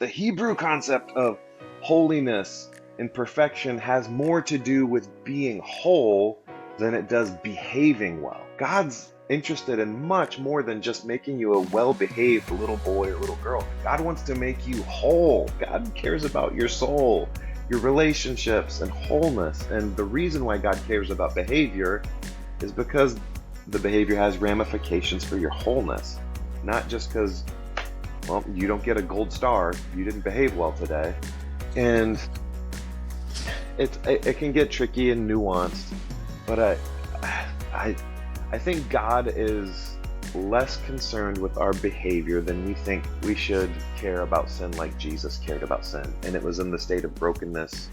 The Hebrew concept of holiness and perfection has more to do with being whole than it does behaving well. God's interested in much more than just making you a well-behaved little boy or little girl. God wants to make you whole. God cares about your soul, your relationships, and wholeness. And the reason why God cares about behavior is because the behavior has ramifications for your wholeness. Not just because, well, you don't get a gold star, you didn't behave well today. And it can get tricky and nuanced, but I think God is less concerned with our behavior than we think we should care about sin like Jesus cared about sin. And it was in the state of brokenness,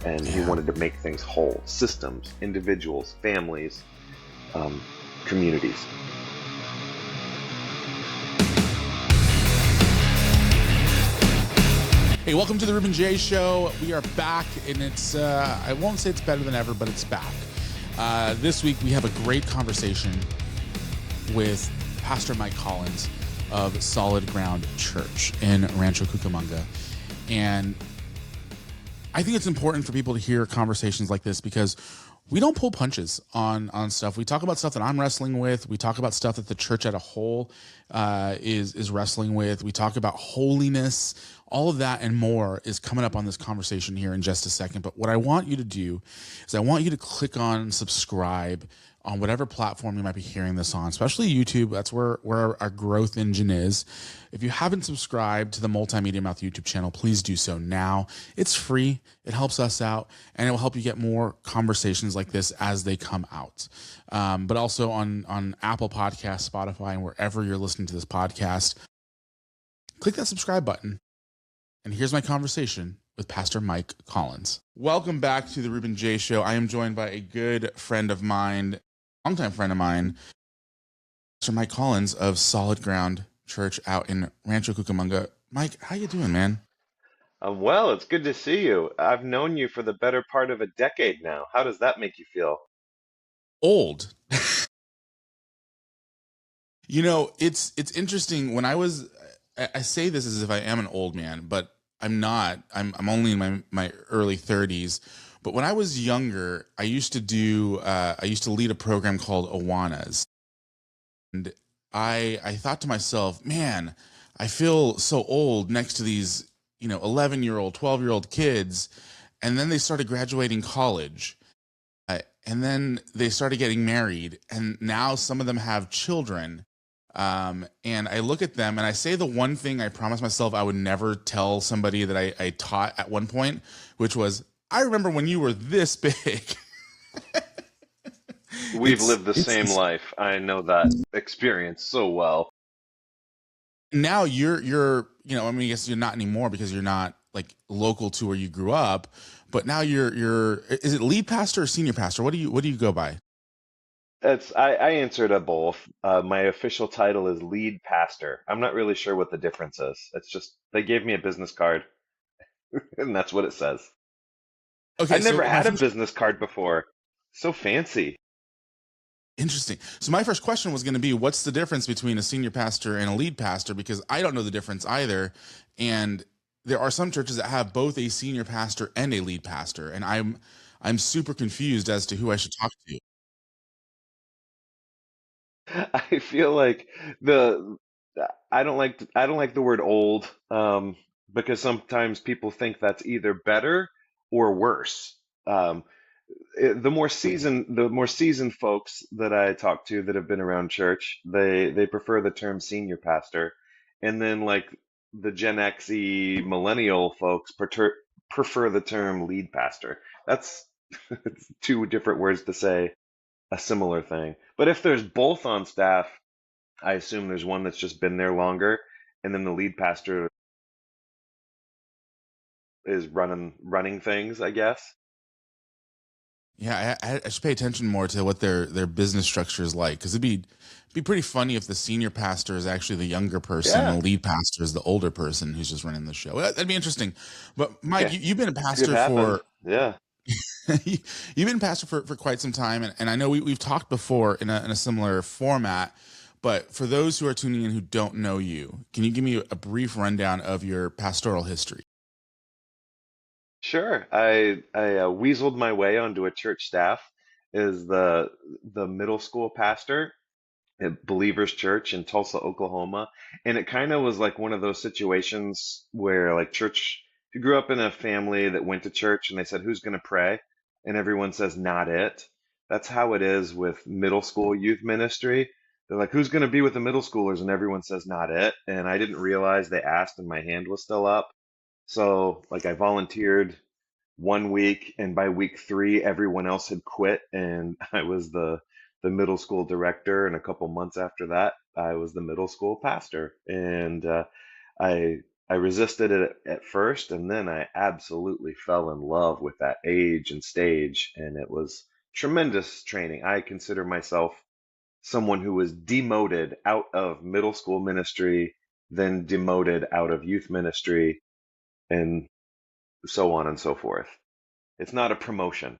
and he wanted to make things whole. Systems, individuals, families, communities. Hey, welcome to the Ruben J Show. We are back, and it's, I won't say it's better than ever, but it's back. This week, we have a great conversation with Pastor Mike Collins of Solid Ground Church in Rancho Cucamonga. And I think it's important for people to hear conversations like this because we don't pull punches on stuff. We talk about stuff that I'm wrestling with. We talk about stuff that the church as a whole is wrestling with. We talk about holiness. All of that and more is coming up on this conversation here in just a second. But what I want you to do is I want you to click on subscribe on whatever platform you might be hearing this on, especially YouTube. That's where our growth engine is. If you haven't subscribed to the Multimedia Mouth YouTube channel, please do so now. It's free. It helps us out, and it will help you get more conversations like this as they come out. But also on Apple Podcasts, Spotify, and wherever you're listening to this podcast, click that subscribe button. And here's my conversation with Pastor Mike Collins. Welcome back to the Ruben J Show. I am joined by a good friend of mine, longtime friend of mine, Pastor Mike Collins of Solid Ground Church out in Rancho Cucamonga. Mike, how you doing, man? Well, it's good to see you. I've known you for the better part of a decade now. How does that make you feel? Old. You know, it's interesting. When I say this as if I am an old man, but I'm not. I'm only in my early 30s. But when I was younger, I used to lead a program called Awanas. And I thought to myself, man, I feel so old next to these, 11-year-old, 12-year-old kids. And then they started graduating college. And then they started getting married. And now some of them have children. And I look at them and I say the one thing I promised myself I would never tell somebody that I taught at one point, which was, I remember when you were this big. We've lived the same life. I know that experience so well. Now you're, I mean, I guess you're not anymore because you're not like local to where you grew up, but now is it lead pastor or senior pastor? What do you go by? I answered to both. My official title is lead pastor. I'm not really sure what the difference is. It's just they gave me a business card, and that's what it says. Okay, I never had a business card before. So fancy. Interesting. So my first question was going to be, what's the difference between a senior pastor and a lead pastor? Because I don't know the difference either. And there are some churches that have both a senior pastor and a lead pastor, and I'm super confused as to who I should talk to. I feel like I don't like the word old, because sometimes people think that's either better or worse. The more seasoned folks that I talk to that have been around church, they prefer the term senior pastor, and then like the Gen X-y millennial folks prefer the term lead pastor. That's two different words to say a similar thing. But if there's both on staff, I assume there's one that's just been there longer, and then the lead pastor is running things, I guess. Yeah, I should pay attention more to what their business structure is like, because it'd be pretty funny if the senior pastor is actually the younger person and the lead pastor is the older person who's just running the show. That'd be interesting. But Mike, you've been a pastor for you've been a pastor for quite some time, and I know we've talked before in a similar format. But for those who are tuning in who don't know you, can you give me a brief rundown of your pastoral history? Sure. I weaseled my way onto a church staff as the middle school pastor at Believers Church in Tulsa, Oklahoma. And it kind of was like one of those situations where like church, if you grew up in a family that went to church and they said, "Who's going to pray?" And everyone says, "Not it." That's how it is with middle school youth ministry. They're like, "Who's going to be with the middle schoolers?" And everyone says, "Not it." And I didn't realize they asked and my hand was still up. So like I volunteered 1 week, and by week three, everyone else had quit, and I was the middle school director. And a couple months after that, I was the middle school pastor. And I I resisted it at first, and then I absolutely fell in love with that age and stage, and it was tremendous training. I consider myself someone who was demoted out of middle school ministry, then demoted out of youth ministry, and so on and so forth. It's not a promotion.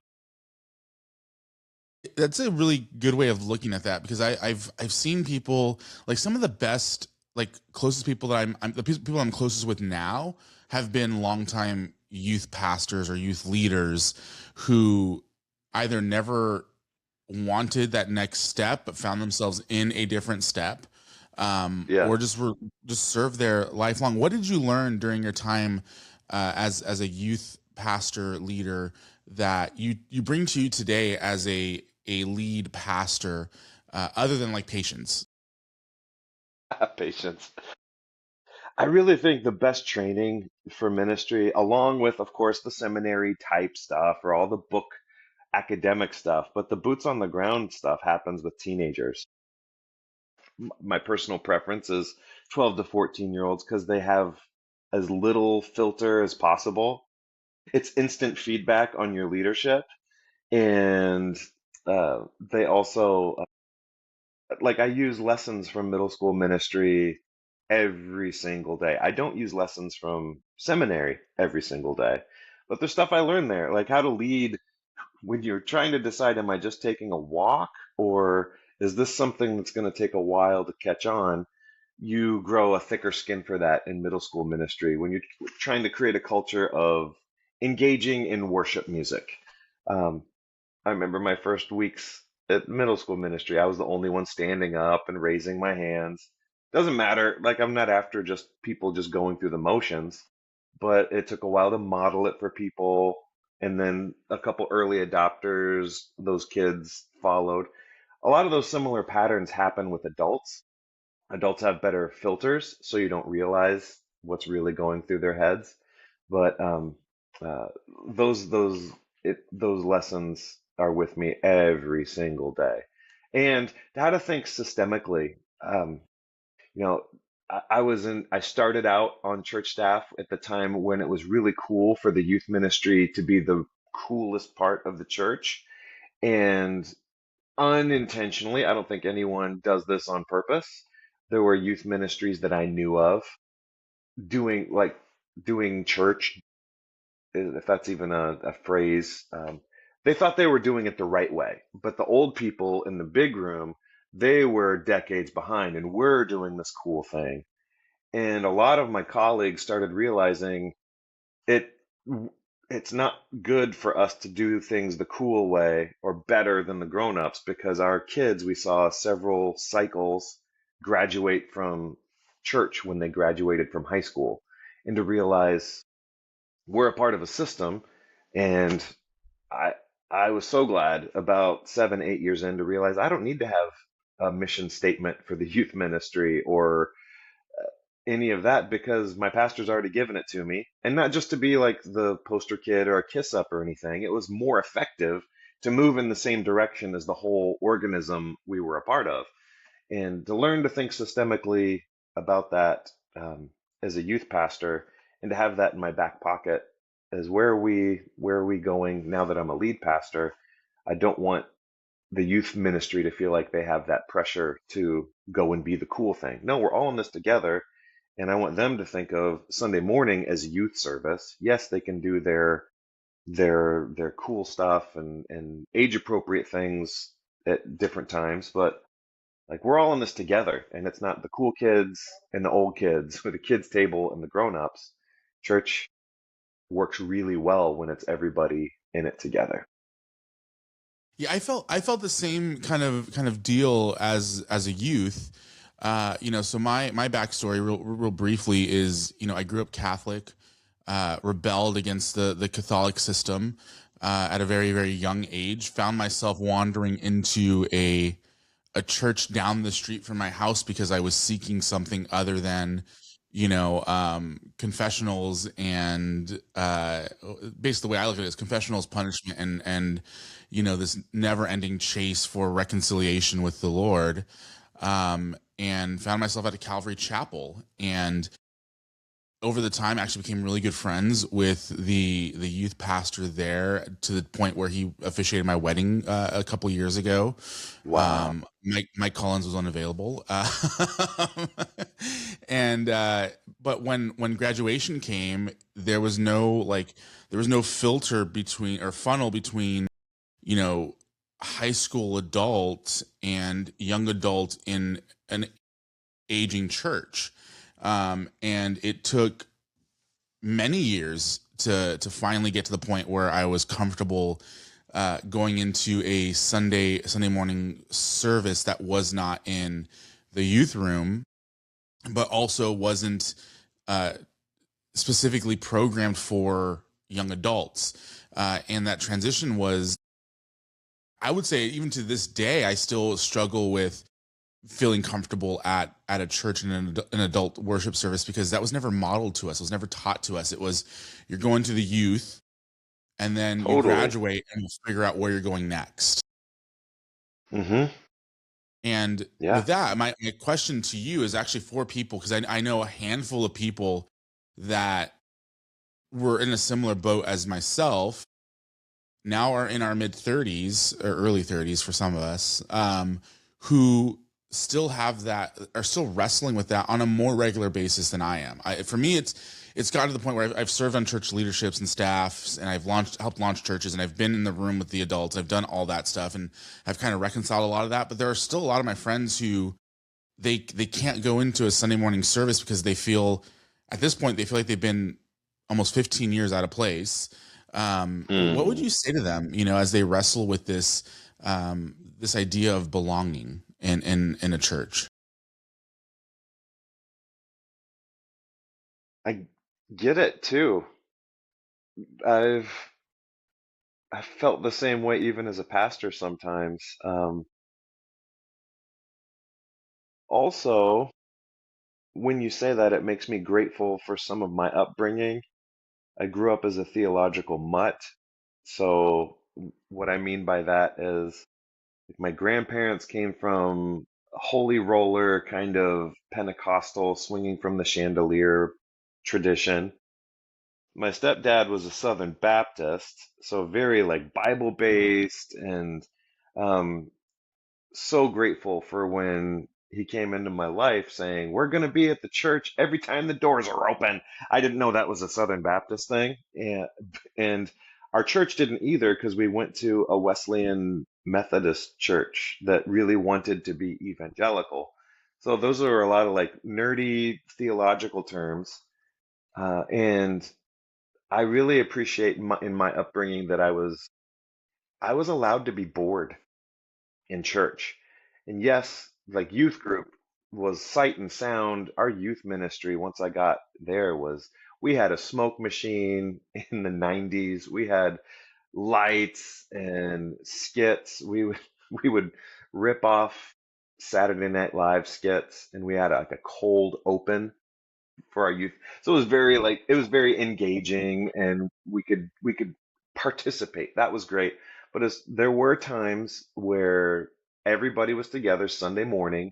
That's a really good way of looking at that, because I've seen people, like some of the best, like closest people that I'm the people I'm closest with now have been longtime youth pastors or youth leaders who either never wanted that next step but found themselves in a different step, Yeah. or just were just served there lifelong. What did you learn during your time as a youth pastor leader that you bring to you today as a lead pastor, other than like patience? Patience. I really think the best training for ministry, along with, of course, the seminary type stuff or all the book academic stuff, but the boots on the ground stuff happens with teenagers. My personal preference is 12 to 14-year-olds because they have as little filter as possible. It's instant feedback on your leadership. And they also, like, I use lessons from middle school ministry every single day. I don't use lessons from seminary every single day, but there's stuff I learned there, like how to lead when you're trying to decide, am I just taking a walk or is this something that's going to take a while to catch on? You grow a thicker skin for that in middle school ministry when you're trying to create a culture of engaging in worship music. Um, I remember my first weeks at middle school ministry. I was the only one standing up and raising my hands. Doesn't matter. Like, I'm not after just people just going through the motions, but it took a while to model it for people. And then a couple early adopters, those kids followed. A lot of those similar patterns happen with adults. Adults have better filters, so you don't realize what's really going through their heads. But uh, those lessons are with me every single day, and how to think systemically. You know, I started out on church staff at the time when it was really cool for the youth ministry to be the coolest part of the church, and unintentionally, I don't think anyone does this on purpose. There were youth ministries that I knew of doing like doing church, if that's even a phrase. They thought they were doing it the right way, but the old people in the big room, they were decades behind, and we're doing this cool thing. And a lot of my colleagues started realizing it it's not good for us to do things the cool way or better than the grown-ups because our kids, we saw several cycles graduate from church when they graduated from high school, and to realize we're a part of a system. And I I was so glad about 7, 8 years in to realize I don't need to have a mission statement for the youth ministry or any of that because my pastor's already given it to me. And not just to be like the poster kid or a kiss up or anything. It was more effective to move in the same direction as the whole organism we were a part of. And to learn to think systemically about that as a youth pastor and to have that in my back pocket as where are we going now that I'm a lead pastor? I don't want the youth ministry to feel like they have that pressure to go and be the cool thing. No, we're all in this together, and I want them to think of Sunday morning as youth service. Yes, they can do their cool stuff and age appropriate things at different times, but Like we're all in this together, and it's not the cool kids and the old kids or the kids table and the grown-ups. Church works really well when it's everybody in it together. Yeah, I felt the same kind of deal as a youth. So my backstory, real briefly, is I grew up Catholic, rebelled against the Catholic system at a very young age. Found myself wandering into a church down the street from my house because I was seeking something other than, confessionals and basically the way I look at it is confessionals, punishment, and this never-ending chase for reconciliation with the Lord. And found myself at a Calvary Chapel, and over the time actually became really good friends with the youth pastor there, to the point where he officiated my wedding a couple years ago. Wow. Mike Collins was unavailable, and but when graduation came, there was no filter between, or funnel between, you know high school adult and young adult in an aging church. And it took many years to finally get to the point where I was comfortable going into a Sunday morning service that was not in the youth room, but also wasn't uh, specifically programmed for young adults. And that transition was, I would say, even to this day, I still struggle with feeling comfortable at a church and an adult worship service, because that was never modeled to us. It was never taught to us. It was, you're going to the youth, and then you Totally. graduate and you figure out where you're going next. Hmm. And Yeah. with that, my question to you is actually for people, because I know a handful of people that were in a similar boat as myself, now are in our mid 30s or early 30s for some of us, who still have that, are still wrestling with that on a more regular basis than I am. For me, it's gotten to the point where I've served on church leaderships and staffs, and I've helped launch churches, and I've been in the room with the adults. I've done all that stuff, and I've kind of reconciled a lot of that. But there are still a lot of my friends who they can't go into a Sunday morning service because they feel, at this point, they feel like they've been almost 15 years out of place. What would Mm. you say to them, as they wrestle with this idea of belonging in a church? I get it too. I've I felt the same way even as a pastor sometimes. Also, when you say that, it makes me grateful for some of my upbringing. I grew up as a theological mutt. So, what I mean by that is my grandparents came from a holy roller kind of Pentecostal swinging from the chandelier tradition. My stepdad was a Southern Baptist, so very like Bible based, and um, so grateful for when he came into my life saying, "We're going to be at the church every time the doors are open." I didn't know that was a Southern Baptist thing. And our church didn't either, because we went to a Wesleyan Methodist church that really wanted to be evangelical. So those are a lot of like nerdy theological terms. And I really appreciate in my upbringing that I was allowed to be bored in church. And yes, like youth group was sight and sound. Our youth ministry, once I got there, was we had a smoke machine in the 90s. We had lights and skits. We would rip off Saturday Night Live skits, and we had like a cold open for our youth. So it was very engaging, and we could participate. That was great. But there were times where everybody was together Sunday morning,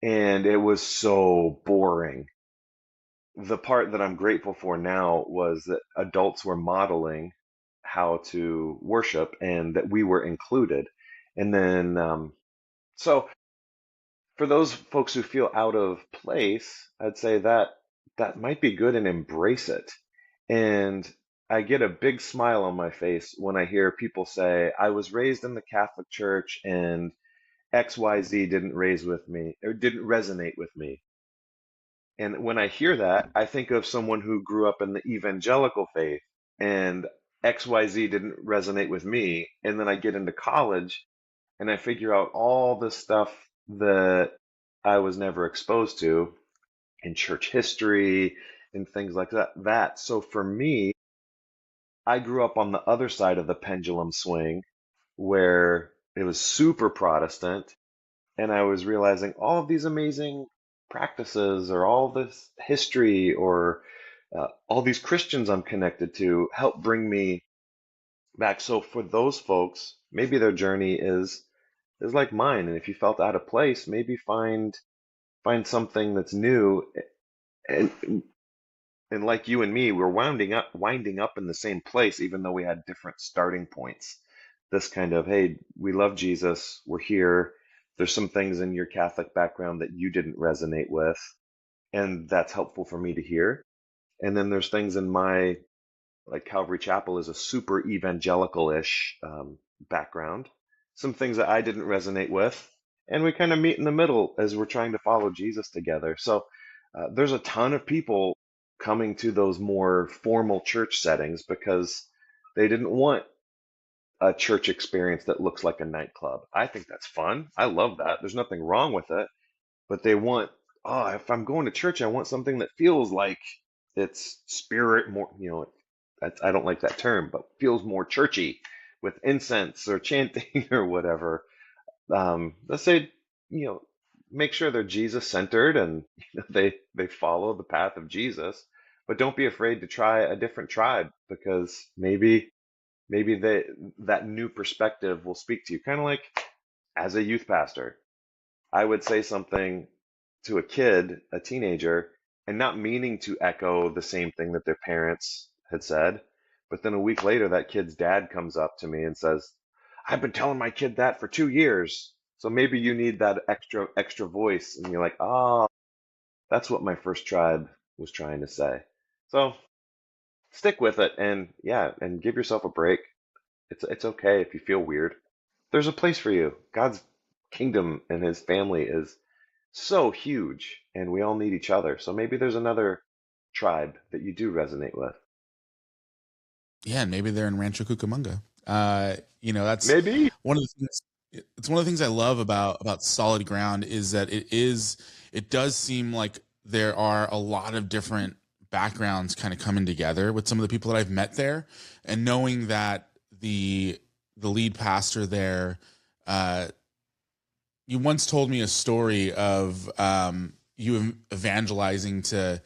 and it was so boring. The part that I'm grateful for now was that adults were modeling how to worship and that we were included. And then, so for those folks who feel out of place, I'd say that that might be good, and embrace it. And I get a big smile on my face when I hear people say, "I was raised in the Catholic Church, and XYZ didn't raise with me or didn't resonate with me. And when I hear that, I think of someone who grew up in the evangelical faith and XYZ didn't resonate with me. And then I get into college and I figure out all the stuff that I was never exposed to in church history and things like that. So for me, I grew up on the other side of the pendulum swing where it was super Protestant, and I was realizing all of these amazing practices or all this history or all these Christians I'm connected to help bring me back. So for those folks, maybe their journey is like mine, and if you felt out of place, maybe find something that's new. And like you and me, we're winding up in the same place, even though we had different starting points. This kind of, hey, we love Jesus, we're here. There's some things in your Catholic background that you didn't resonate with, and that's helpful for me to hear. And then there's things in my, like Calvary Chapel is a super evangelical-ish background. Some things that I didn't resonate with, and we kind of meet in the middle as we're trying to follow Jesus together. So there's a ton of people coming to those more formal church settings because they didn't want a church experience that looks like a nightclub. I think that's fun. I love that. There's nothing wrong with it, but they want, oh, if I'm going to church, I want something that feels like it's spirit more, I don't like that term, but feels more churchy with incense or chanting or whatever. Let's say, you know, make sure they're Jesus centered and they follow the path of Jesus, but don't be afraid to try a different tribe because maybe that new perspective will speak to you. Kind of like as a youth pastor, I would say something to a kid, a teenager, and not meaning to echo the same thing that their parents had said. But then a week later, that kid's dad comes up to me and says, I've been telling my kid that for 2 years. So maybe you need that extra voice. And you're like, oh, that's what my first tribe was trying to say. So stick with it and yeah, and give yourself a break. It's okay if you feel weird. There's a place for you. God's kingdom and his family is so huge and we all need each other. So maybe there's another tribe that you do resonate with. Yeah, and maybe they're in Rancho Cucamonga. That's Maybe. one of the things. It's one of the things I love about Solid Ground is that it does seem like there are a lot of different backgrounds kind of coming together with some of the people that I've met there, and knowing that the lead pastor there, you once told me a story of you evangelizing to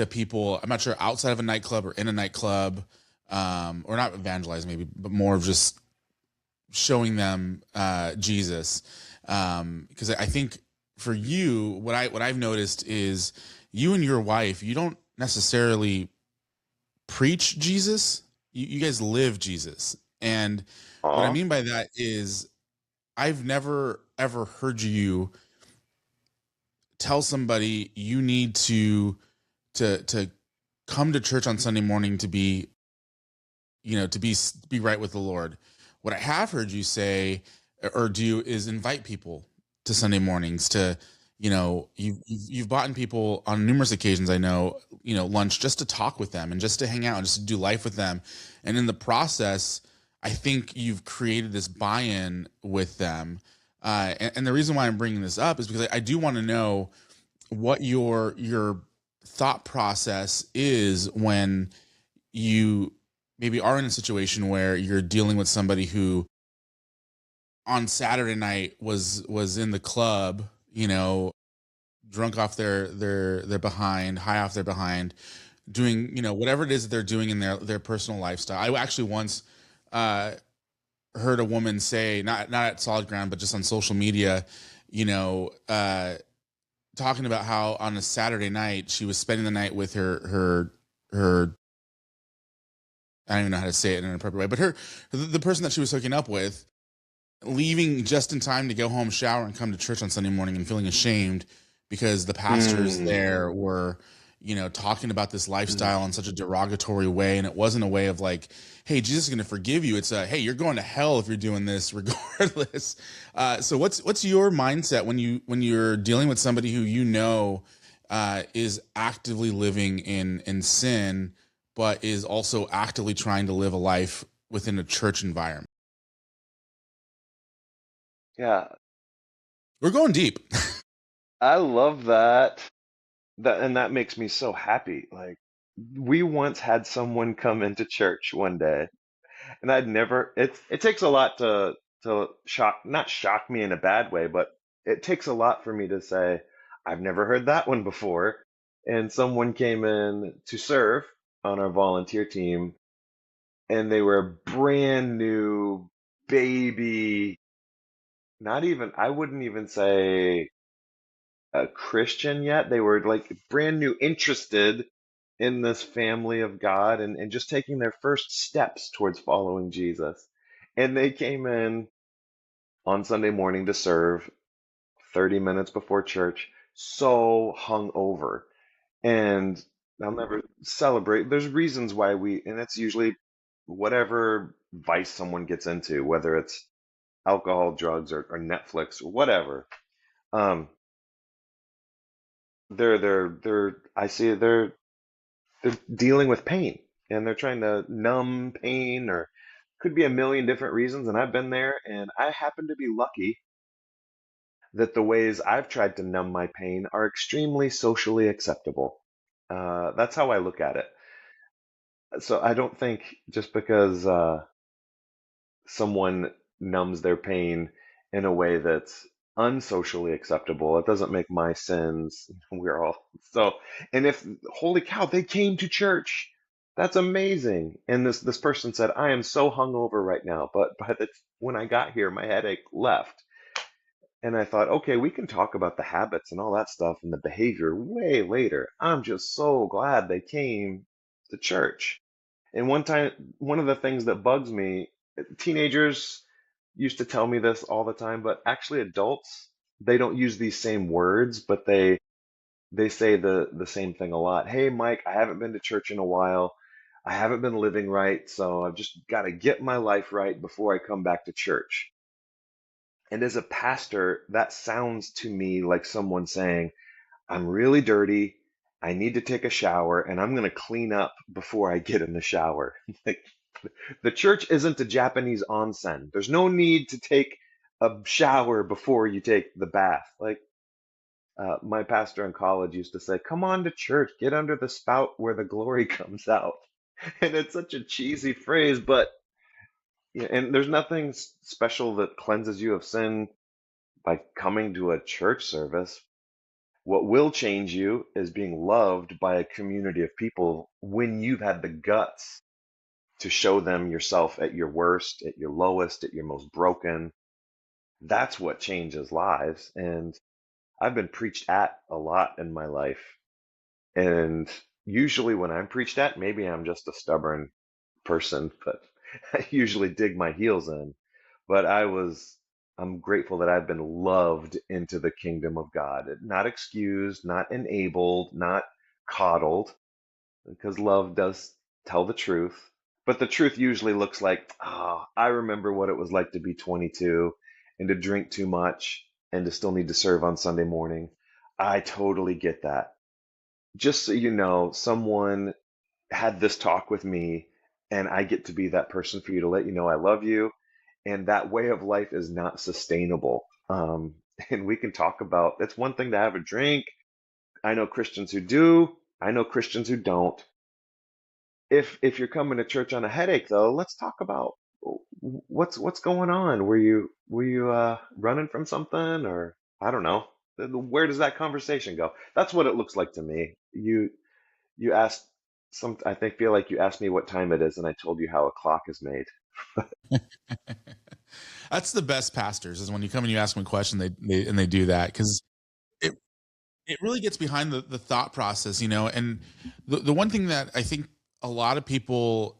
people. I'm not sure outside of a nightclub or in a nightclub, or not evangelize maybe, but more of just showing them Jesus. Because I think for you, what I've noticed is you and your wife, you don't necessarily preach Jesus. You guys live Jesus. And what I Aw. mean by that is I've never ever heard you tell somebody you need to come to church on Sunday morning to be, to be right with the Lord. What I have heard you say or do is invite people to Sunday mornings to, you've bought in people on numerous occasions. I know, lunch just to talk with them and just to hang out and just to do life with them. And in the process, I think you've created this buy-in with them. And the reason why I'm bringing this up is because I do want to know what your thought process is when you maybe are in a situation where you're dealing with somebody who on Saturday night was in the club, drunk off their behind, high off their behind, doing, whatever it is that they're doing in their personal lifestyle. I actually once heard a woman say, not at Solid Ground, but just on social media, talking about how on a Saturday night she was spending the night with her I don't even know how to say it in an appropriate way, but the person that she was hooking up with, leaving just in time to go home, shower, and come to church on Sunday morning and feeling ashamed because the pastors Mm. there were, talking about this Mhm. lifestyle in such a derogatory way. And it wasn't a way of like, hey, Jesus is going to forgive you. It's a, hey, you're going to hell if you're doing this regardless. So what's your mindset when you're dealing with somebody who is actively living in sin, but is also actively trying to live a life within a church environment? Yeah, We're going deep. I love that. And that makes me so happy. Like, we once had someone come into church one day, and I'd never, it takes a lot to not shock me in a bad way, but it takes a lot for me to say, I've never heard that one before. And someone came in to serve on our volunteer team, and they were a brand new baby, not even, I wouldn't even say a Christian yet. They were like brand new, interested in this family of God, and just taking their first steps towards following Jesus. And they came in on Sunday morning to serve 30 minutes before church, so hung over. And I'll never celebrate. There's reasons why and it's usually whatever vice someone gets into, whether it's alcohol, drugs, or Netflix, or whatever. Um, I see they're dealing with pain, and they're trying to numb pain, or could be a million different reasons. And I've been there, and I happen to be lucky that the ways I've tried to numb my pain are extremely socially acceptable. That's how I look at it. So I don't think just because someone numbs their pain in a way that's unsocially acceptable, it doesn't make my sins. We're all so. And if holy cow, they came to church. That's amazing. And this person said, I am so hungover right now, but when I got here, my headache left. And I thought, okay, we can talk about the habits and all that stuff and the behavior way later. I'm just so glad they came to church. And one of the things that bugs me, teenagers used to tell me this all the time, but actually adults, they don't use these same words, but they say the same thing a lot. Hey, Mike, I haven't been to church in a while. I haven't been living right, so I've just got to get my life right before I come back to church. And as a pastor, that sounds to me like someone saying, I'm really dirty. I need to take a shower, and I'm going to clean up before I get in the shower. Like, the church isn't a Japanese onsen. There's no need to take a shower before you take the bath. Like, my pastor in college used to say, come on to church, get under the spout where the glory comes out. And it's such a cheesy phrase, but yeah, and there's nothing special that cleanses you of sin by coming to a church service. What will change you is being loved by a community of people when you've had the guts to show them yourself at your worst, at your lowest, at your most broken. That's what changes lives. And I've been preached at a lot in my life. And usually when I'm preached at, maybe I'm just a stubborn person, but I usually dig my heels in. But I'm grateful that I've been loved into the kingdom of God, not excused, not enabled, not coddled, because love does tell the truth. But the truth usually looks like, I remember what it was like to be 22 and to drink too much and to still need to serve on Sunday morning. I totally get that. Just so you know, someone had this talk with me, and I get to be that person for you to let you know I love you. And that way of life is not sustainable. And we can talk about it's one thing to have a drink. I know Christians who do, I know Christians who don't. If you're coming to church on a headache, though, let's talk about what's going on. Were you running from something, or I don't know. Where does that conversation go? That's what it looks like to me. You asked I think feel like you asked me what time it is, and I told you how a clock is made. That's the best pastors is when you come and you ask them a question, they do that because it it really gets behind the thought process, and the one thing that I think a lot of people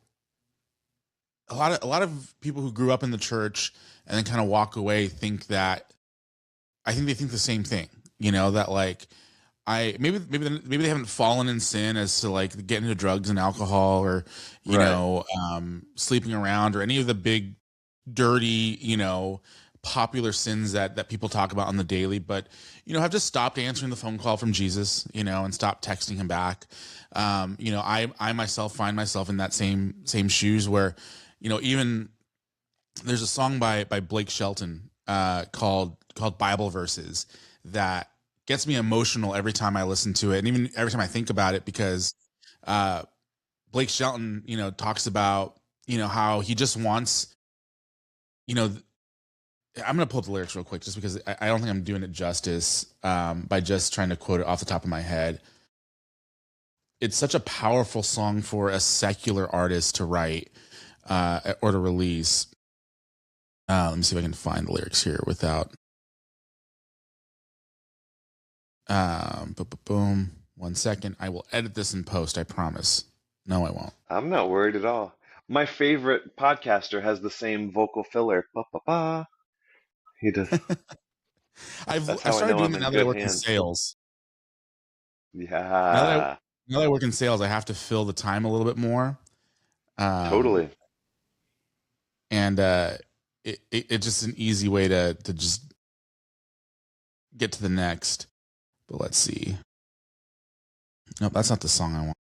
a lot of people who grew up in the church and then kind of walk away think that I think they think the same thing, that like maybe they haven't fallen in sin as to like getting into drugs and alcohol or Right. sleeping around or any of the big dirty popular sins that people talk about on the daily, but have just stopped answering the phone call from Jesus, and stopped texting him back. I myself find myself in that same shoes where even there's a song by Blake Shelton called Bible Verses that gets me emotional every time I listen to it, and even every time I think about it, because uh, Blake Shelton, talks about how he just wants, I'm gonna pull up the lyrics real quick just because I don't think I'm doing it justice by just trying to quote it off the top of my head. It's such a powerful song for a secular artist to write or to release. Let me see if I can find the lyrics here without. Boom. 1 second. I will edit this in post. I promise. No, I won't. I'm not worried at all. My favorite podcaster has the same vocal filler. Ba, ba, ba. He does. That's I've how I started know doing I'm that in now that I good work in hands. sales. Now that I Yeah, now that I work in sales, I have to fill the time a little bit more. Um, totally. and it's just an easy way to just get to the next. But let's see. Nope, that's not the song I want.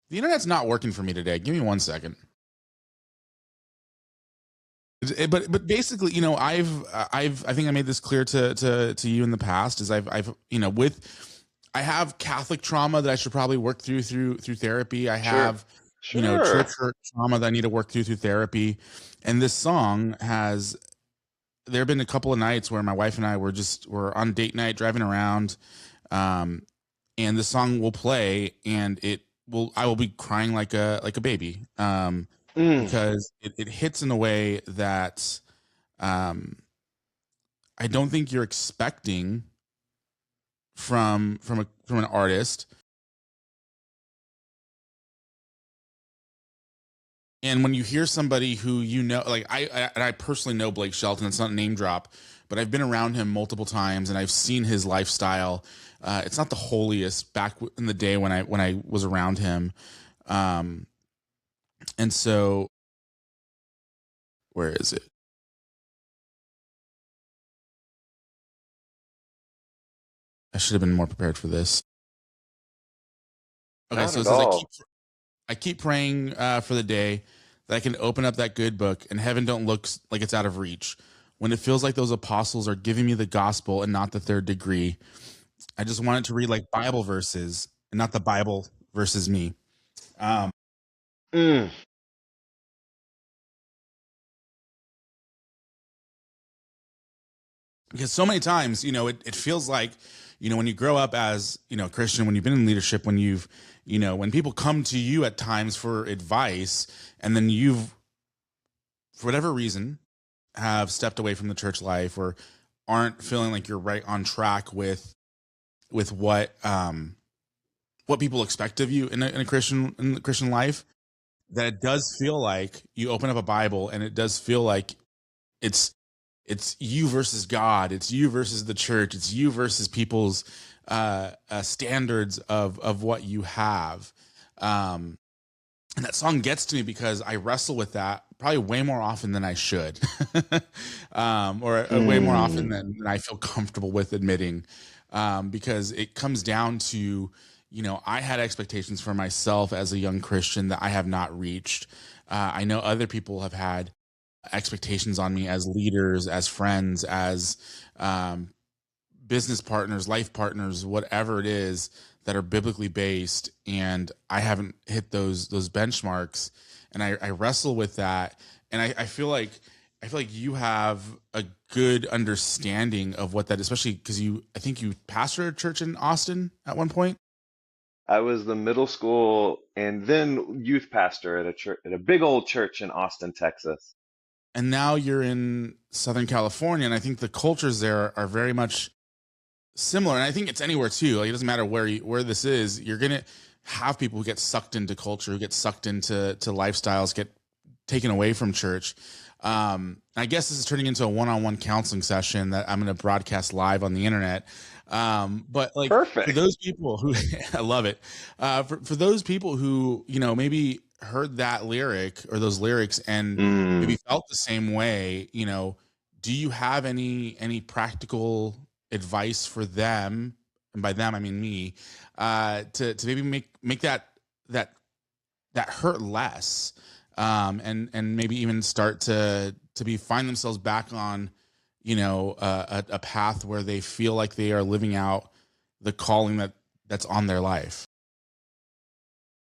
The internet's not working for me today. Give me 1 second. But basically, I think I made this clear to you in the past. Is I've I have Catholic trauma that I should probably work through therapy. I Sure. have church Sure. hurt trauma that I need to work through therapy. And this song has, there have been a couple of nights where my wife and I were on date night driving around, um, and the song will play, and I will be crying like a baby, Mm. because it hits in a way that um, I don't think you're expecting from an artist. And when you hear somebody who like I personally know Blake Shelton. It's not a name drop, but I've been around him multiple times and I've seen his lifestyle. It's not the holiest back in the day when I was around him, um, and so where is it? I should have been more prepared for this. Okay, Not so it at says all. I keep praying for the day that I can open up that good book and heaven don't look like it's out of reach. When it feels like those apostles are giving me the gospel and not the third degree, I just wanted to read like Bible verses and not the Bible versus me. Um, Mm. because so many times, it feels like, when you grow up as, a Christian, when you've been in leadership, when people come to you at times for advice, and then you've, for whatever reason, have stepped away from the church life or aren't feeling like you're right on track with what people expect of you in a Christian life, that it does feel like you open up a Bible and it does feel like it's it's you versus God, it's you versus the church, it's you versus people's standards of what you have. Um, and that song gets to me because I wrestle with that probably way more often than I should, or way more often Mm. than I feel comfortable with admitting, because it comes down to, I had expectations for myself as a young Christian that I have not reached. I know other people have had expectations on me as leaders, as friends, as um, business partners, life partners, whatever it is, that are biblically based, and I haven't hit those benchmarks, and I wrestle with that, and I feel like you have a good understanding of what that, especially because I think you pastored a church in Austin at one point, I was the middle school and then youth pastor at a church, at a big old church in Austin, Texas. and now you're in Southern California, and I think the cultures there are very much similar, and I think it's anywhere too. Like, it doesn't matter where this is. You're gonna have people who get sucked into culture, who get sucked into lifestyles, get taken away from church. I guess this is turning into a one-on-one counseling session that I'm going to broadcast live on the internet. But like for Perfect. those people who I love it, for those people who maybe heard that lyric or those lyrics and maybe Mm, felt the same way, do you have any practical advice for them? And by them I mean me, to maybe make that that hurt less, and maybe even start to be find themselves back on a path where they feel like they are living out the calling that's on their life.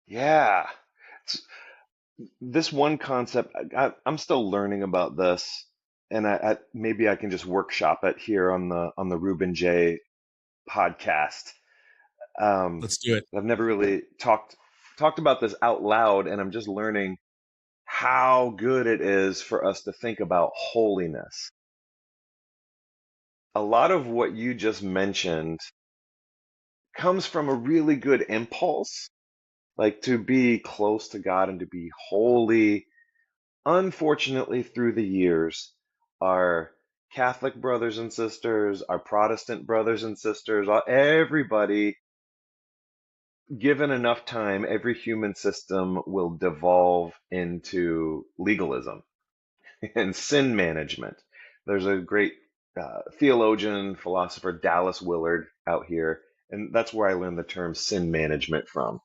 yeah. S- This one concept, I'm still learning about this, and maybe I can just workshop it here on the Ruben J podcast. Um, Let's do it. I've never really talked about this out loud, and I'm just learning how good it is for us to think about holiness. A lot of what you just mentioned comes from a really good impulse, like to be close to God and to be holy. Unfortunately, through the years, our Catholic brothers and sisters, our Protestant brothers and sisters, everybody, given enough time, every human system will devolve into legalism and sin management. There's a great theologian, philosopher, Dallas Willard, out here, and that's where I learned the term sin management from.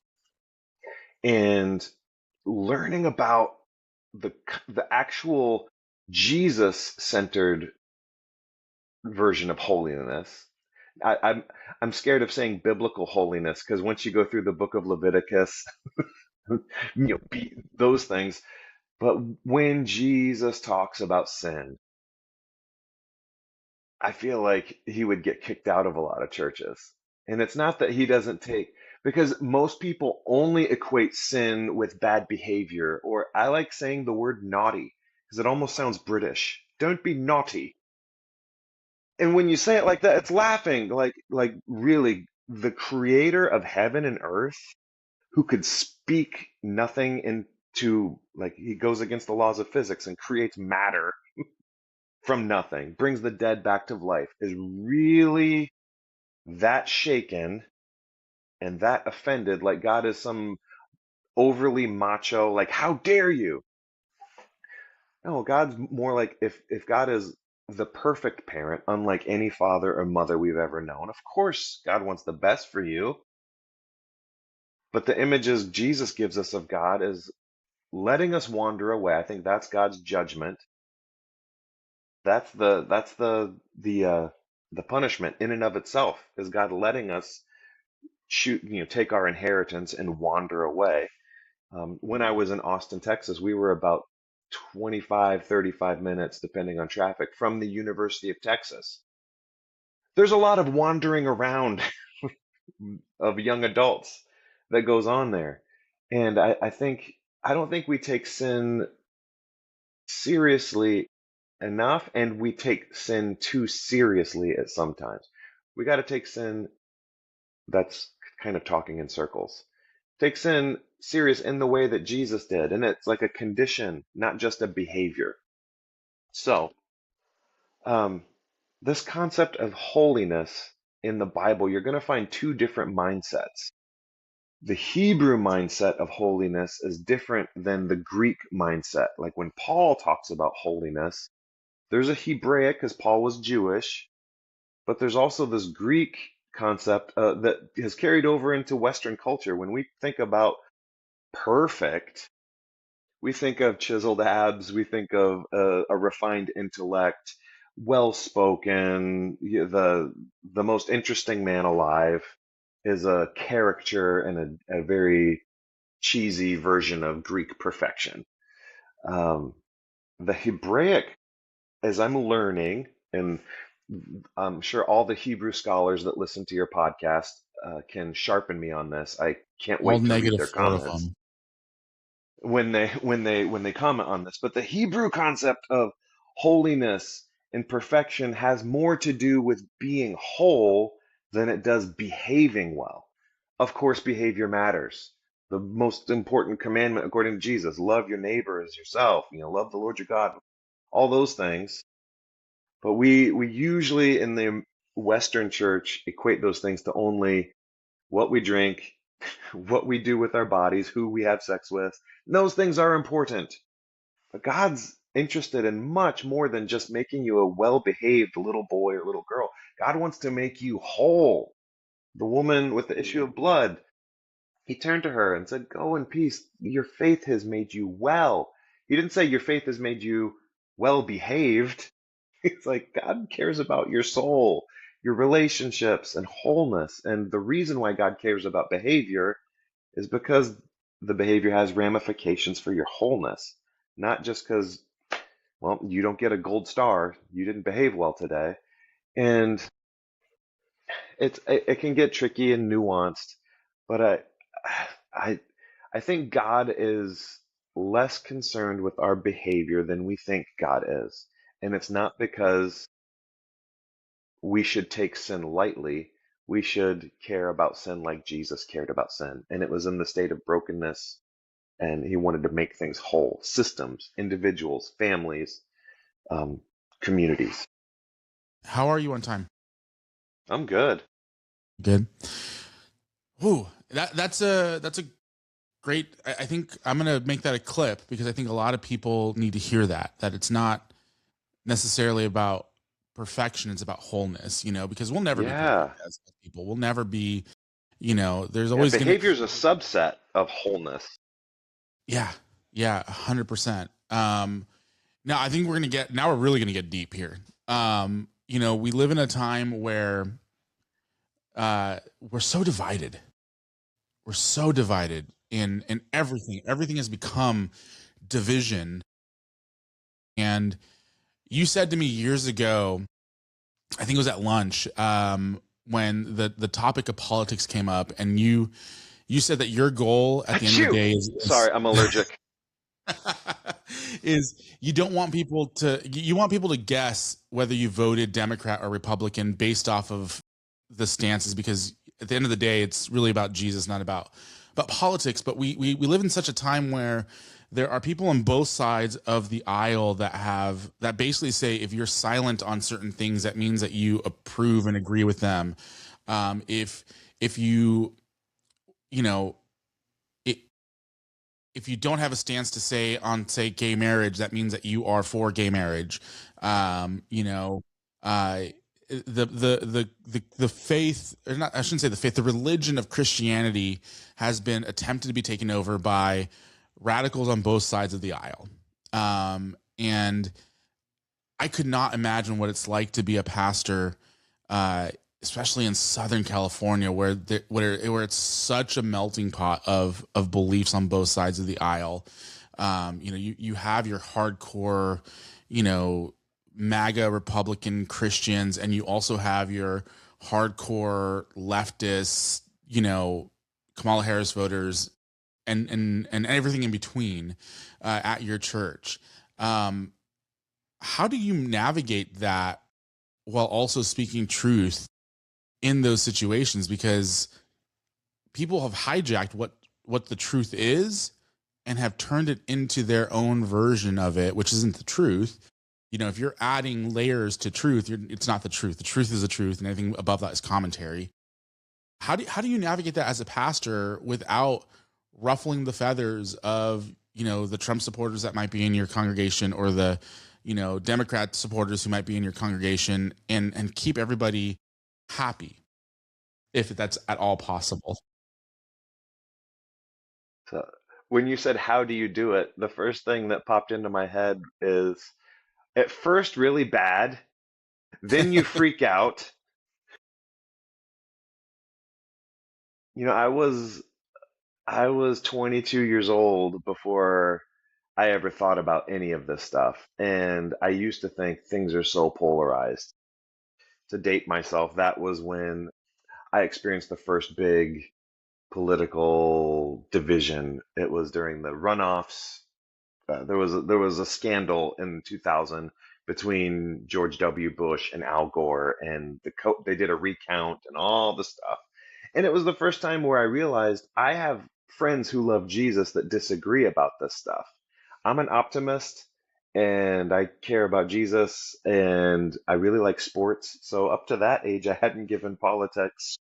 And learning about the the actual Jesus-centered version of holiness. I'm scared of saying biblical holiness because once you go through the book of Leviticus, those things. But when Jesus talks about sin, I feel like he would get kicked out of a lot of churches. And it's not that he doesn't take, because most people only equate sin with bad behavior, or I like saying the word naughty because it almost sounds British. Don't be naughty. And when you say it like that, it's laughing. Like really, the creator of heaven and earth, who could speak nothing into, like, he goes against the laws of physics and creates matter from nothing, brings the dead back to life, is really that shaken and that offended, like God is some overly macho, like, how dare you? No, God's more like, if God is the perfect parent, unlike any father or mother we've ever known, of course God wants the best for you. But the images Jesus gives us of God is letting us wander away. I think that's God's judgment. That's the punishment in and of itself, is God letting us take our inheritance and wander away. When I was in Austin, Texas, we were about 25, 35 minutes, depending on traffic, from the University of Texas. There's a lot of wandering around of young adults that goes on there. And I don't think we take sin seriously enough, and we take sin too seriously at sometimes. We got to take sin, that's kind of talking in circles. Take sin serious in the way that Jesus did, and it's like a condition, not just a behavior. So, um, this concept of holiness in the Bible, you're going to find two different mindsets. The Hebrew mindset of holiness is different than the Greek mindset. Like when Paul talks about holiness, there's a Hebraic because Paul was Jewish, but there's also this Greek concept that has carried over into Western culture. When we think about perfect, we think of chiseled abs, we think of a refined intellect, well spoken. The most interesting man alive is a caricature and a very cheesy version of Greek perfection. Um, the Hebraic, as I'm learning, and I'm sure all the Hebrew scholars that listen to your podcast can sharpen me on this. I can't All wait to read negative their four of comments them. when they comment on this. But the Hebrew concept of holiness and perfection has more to do with being whole than it does behaving well. Of course, behavior matters. The most important commandment, according to Jesus, love your neighbor as yourself. Love the Lord your God. All those things. But we usually, in the Western church equate those things to only what we drink, what we do with our bodies, who we have sex with. Those things are important. But God's interested in much more than just making you a well-behaved little boy or little girl. God wants to make you whole. The woman with the issue of blood, he turned to her and said, "Go in peace. Your faith has made you well." He didn't say your faith has made you well behaved. It's like God cares about your soul, your relationships, and wholeness. And the reason why God cares about behavior is because the behavior has ramifications for your wholeness, not just because, well, you don't get a gold star, you didn't behave well today. And it can get tricky and nuanced, but I I think God is less concerned with our behavior than we think God is. And it's not because we should take sin lightly. We should care about sin like Jesus cared about sin. And it was in the state of brokenness, and he wanted to make things whole, systems, individuals, families, um, communities. How are you on time? I'm good. Good. Ooh, that's a great. I think I'm gonna make that a clip because I think a lot of people need to hear that. That it's not necessarily about perfection; it's about wholeness. Because we'll never be perfect Yeah. as people. We'll never be. There's Yeah. always gonna. Behavior is a subset of wholeness. Yeah, yeah, 100%. Now I think we're really gonna get deep here. We live in a time where we're so divided. We're so divided in everything. Everything has become division. And you said to me years ago, I think it was at lunch, when the topic of politics came up, and you said that your goal at the end of the Achoo! day Sorry, I'm allergic. is you don't want people to you want people to guess whether you voted Democrat or Republican based off of the stances, because at the end of the day it's really about Jesus, not about politics. But we live in such a time where there are people on both sides of the aisle that basically say if you're silent on certain things, that means that you approve and agree with them. If you know it, if you don't have a stance to say on, say, gay marriage, that means that you are for gay marriage. Uh the faith, or not, I shouldn't say the faith, the religion of Christianity has been attempted to be taken over by radicals on both sides of the aisle. And I could not imagine what it's like to be a pastor, uh, especially in Southern California, where it's such a melting pot of beliefs on both sides of the aisle. You have your hardcore, MAGA Republican Christians, and you also have your hardcore leftist, Kamala Harris voters, and everything in between, at your church. Um, how do you navigate that while also speaking truth in those situations? Because people have hijacked what the truth is and have turned it into their own version of it, which isn't the truth. If you're adding layers to truth, it's not the truth. The truth is the truth, and anything above that is commentary. How do you navigate that as a pastor without ruffling the feathers of the Trump supporters that might be in your congregation, or the Democrat supporters who might be in your congregation, and keep everybody happy, if that's at all possible? So when you said, "How do you do it?" the first thing that popped into my head is at first really bad, then you freak out. I was 22 years old before I ever thought about any of this stuff, and I used to think things are so polarized. To date myself, that was when I experienced the first big political division. It was during the runoffs. There was a scandal in 2000 between George W. Bush and Al Gore, and they did a recount and all the stuff. And it was the first time where I realized I have friends who love Jesus that disagree about this stuff. I'm an optimist, and I care about Jesus, and I really like sports. So up to that age, I hadn't given politics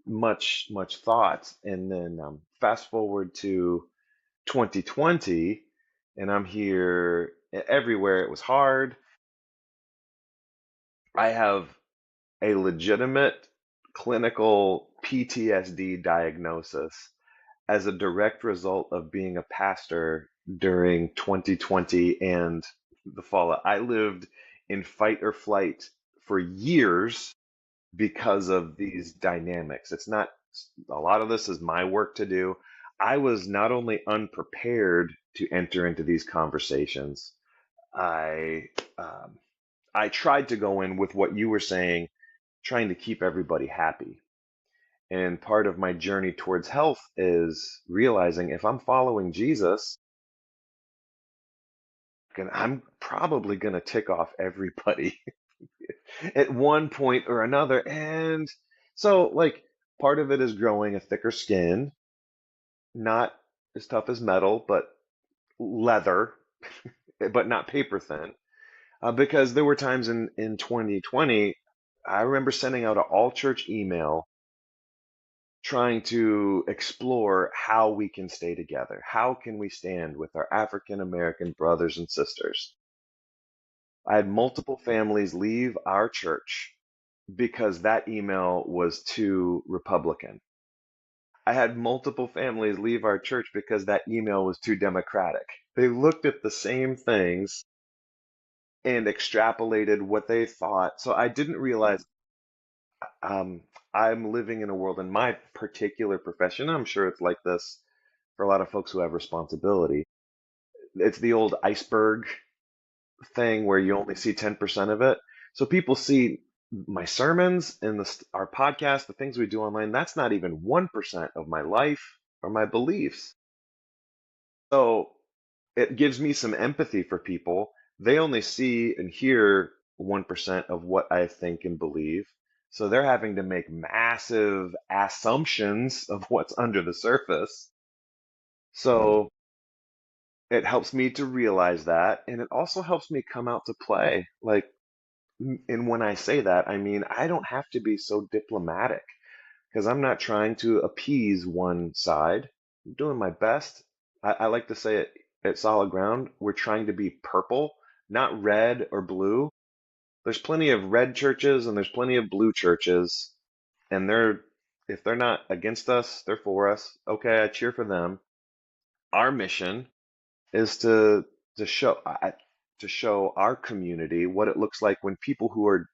much thought. And then fast forward to 2020, and I'm here everywhere. It was hard. I have a legitimate clinical PTSD diagnosis as a direct result of being a pastor during 2020 and the fallout. I lived in fight or flight for years because of these dynamics. It's not, a lot of this is my work to do. I was not only unprepared to enter into these conversations, I um, I tried to go in with what you were saying, trying to keep everybody happy. And part of my journey towards health is realizing if I'm following Jesus, I'm probably going to tick off everybody at one point or another. And so, like, part of it is growing a thicker skin, not as tough as metal, but leather, but not paper thin. Because there were times in 2020, I remember sending out an all church email trying to explore how we can stay together. How can we stand with our African American brothers and sisters? I had multiple families leave our church because that email was too Republican. I had multiple families leave our church because that email was too Democratic. They looked at the same things and extrapolated what they thought. So I didn't realize um, I'm living in a world in my particular profession. I'm sure it's like this for a lot of folks who have responsibility. It's the old iceberg thing where you only see 10% of it. So people see my sermons and our podcast, the things we do online. That's not even 1% of my life or my beliefs. So it gives me some empathy for people. They only see and hear 1% of what I think and believe. So they're having to make massive assumptions of what's under the surface. So it helps me to realize that. And it also helps me come out to play. Like, and when I say that, I mean, I don't have to be so diplomatic because I'm not trying to appease one side. I'm doing my best. I like to say it at Solid Ground, we're trying to be purple, not red or blue. There's plenty of red churches and there's plenty of blue churches, and if they're not against us, they're for us. Okay, I cheer for them. Our mission is to show to show our community what it looks like when people who are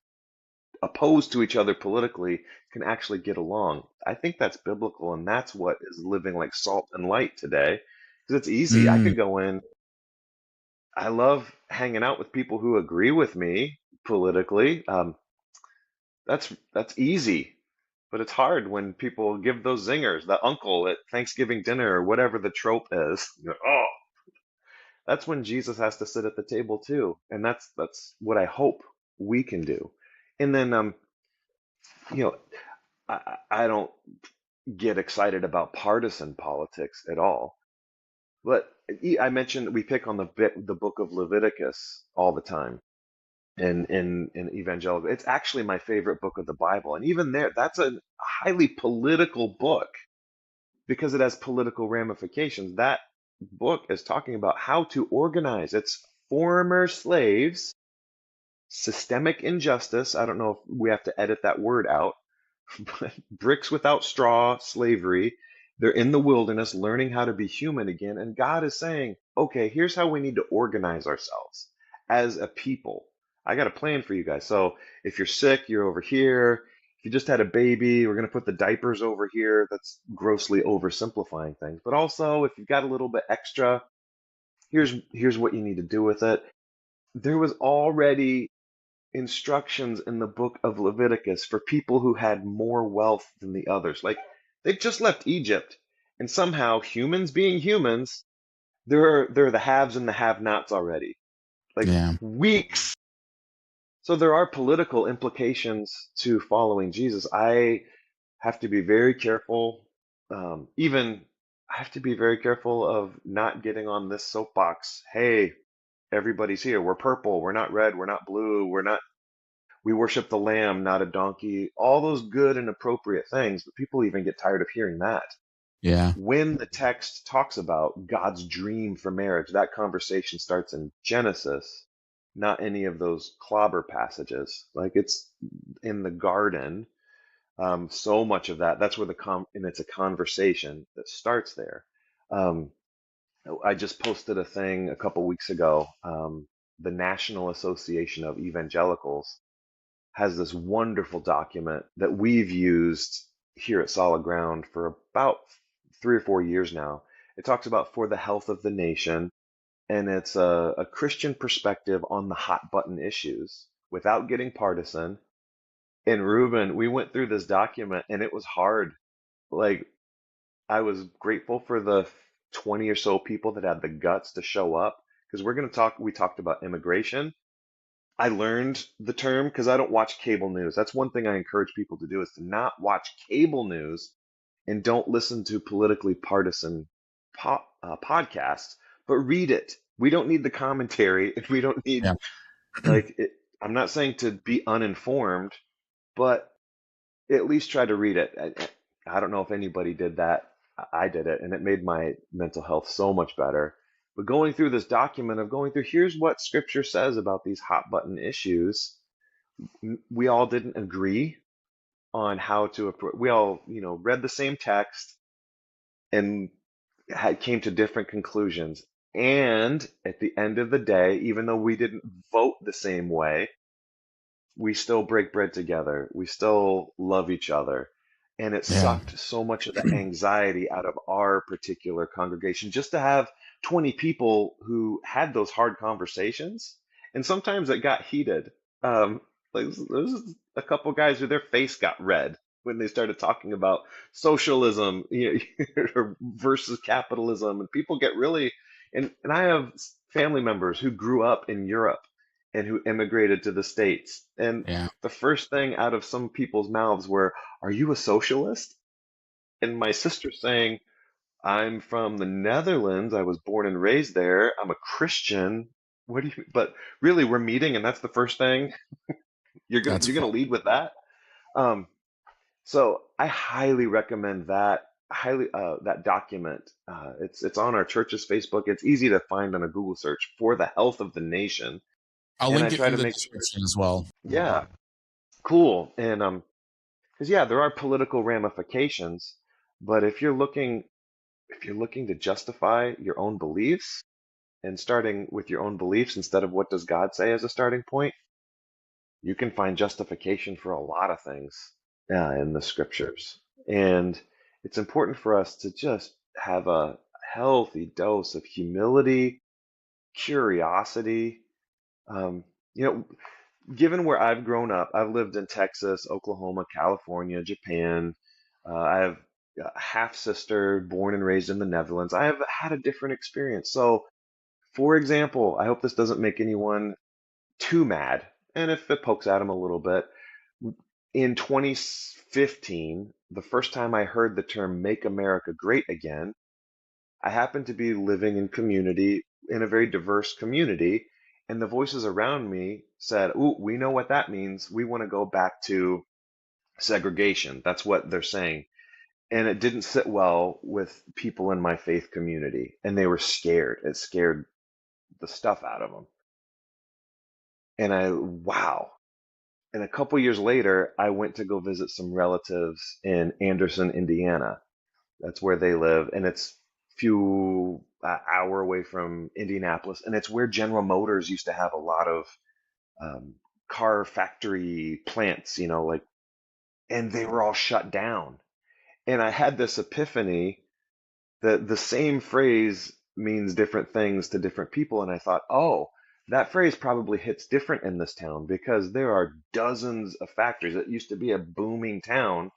opposed to each other politically can actually get along. I think that's biblical, and that's what is living like salt and light today. Because it's easy. I Mm, could go in. I love hanging out with people who agree with me politically. That's easy, but it's hard when people give those zingers. The uncle at Thanksgiving dinner or whatever the trope is. Oh, that's when Jesus has to sit at the table too, and that's what I hope we can do. And then you know, I don't get excited about partisan politics at all. But I mentioned we pick on the book of Leviticus all the time in evangelical. It's actually my favorite book of the Bible, and even there, that's a highly political book because it has political ramifications. That book is talking about how to organize. It's former slaves, systemic injustice. I don't know if we have to edit that word out. Bricks without straw, slavery. They're in the wilderness learning how to be human again. And God is saying, okay, here's how we need to organize ourselves as a people. I got a plan for you guys. So if you're sick, you're over here. If you just had a baby, we're going to put the diapers over here. That's grossly oversimplifying things. But also, if you've got a little bit extra, here's what you need to do with it. There was already instructions in the book of Leviticus for people who had more wealth than the others. Like they've just left Egypt, and somehow humans being humans, there are the haves and the have-nots already. Like yeah. weeks. So there are political implications to following Jesus. I have to be very careful. Even I have to be very careful of not getting on this soapbox. Hey, everybody's here. We're purple. We're not red. We're not blue. We worship the lamb, not a donkey. All those good and appropriate things, but people even get tired of hearing that. Yeah. When the text talks about God's dream for marriage, that conversation starts in Genesis, not any of those clobber passages. Like it's in the garden. So much of that's where and it's a conversation that starts there. Um, I just posted a thing a couple weeks ago. The National Association of Evangelicals has this wonderful document that we've used here at Solid Ground for about 3 or 4 years now. It talks about for the health of the nation, and it's a Christian perspective on the hot button issues without getting partisan. And Ruben, we went through this document and it was hard. Like, I was grateful for the 20 or so people that had the guts to show up because we talked about immigration. I learned the term because I don't watch cable news. That's one thing I encourage people to do is to not watch cable news and don't listen to politically partisan podcasts, but read it. We don't need the commentary and we don't need Yeah. like it. I'm not saying to be uninformed, but at least try to read it. I don't know if anybody did that. I did it, and it made my mental health so much better. But going through this document of going through, here's what Scripture says about these hot button issues. We all didn't agree on how to approach. We all, read the same text and came to different conclusions. And at the end of the day, even though we didn't vote the same way, we still break bread together. We still love each other. And it Yeah. sucked so much of the anxiety out of our particular congregation just to have 20 people who had those hard conversations. And sometimes it got heated. Like there's a couple guys who their face got red when they started talking about socialism, versus capitalism. And people get really, and I have family members who grew up in Europe and who immigrated to the States. And Yeah. the first thing out of some people's mouths were, "Are you a socialist?" And my sister saying, "I'm from the Netherlands. I was born and raised there. I'm a Christian. What do you?" But really, we're meeting, and that's the first thing That's you're gonna fun. lead with that. Um, so I highly recommend that document. It's on our church's Facebook. It's easy to find on a Google search for the health of the nation, I'll and I link it try in to the make sure. description as well. Yeah, cool. And because yeah, there are political ramifications, but if you're looking to justify your own beliefs and starting with your own beliefs instead of what does God say as a starting point, you can find justification for a lot of things in the scriptures. And it's important for us to just have a healthy dose of humility, curiosity. Um, you know, Given where I've grown up, I've lived in Texas, Oklahoma, California, Japan. I have a half sister born and raised in the Netherlands. I have had a different experience. So, for example, I hope this doesn't make anyone too mad. And if it pokes at them a little bit, in 2015, the first time I heard the term "Make America Great Again," I happened to be living in a very diverse community, and the voices around me said, "Ooh, we know what that means. We want to go back to segregation." That's what they're saying. And it didn't sit well with people in my faith community, and they were scared. It scared the stuff out of them. Wow. And a couple years later, I went to go visit some relatives in Anderson, Indiana. That's where they live, and it's few hour away from Indianapolis, and it's where General Motors used to have a lot of um, car factory plants, like, and they were all shut down. And I had this epiphany that the same phrase means different things to different people, and I thought, oh, that phrase probably hits different in this town because there are dozens of factories. It used to be a booming town,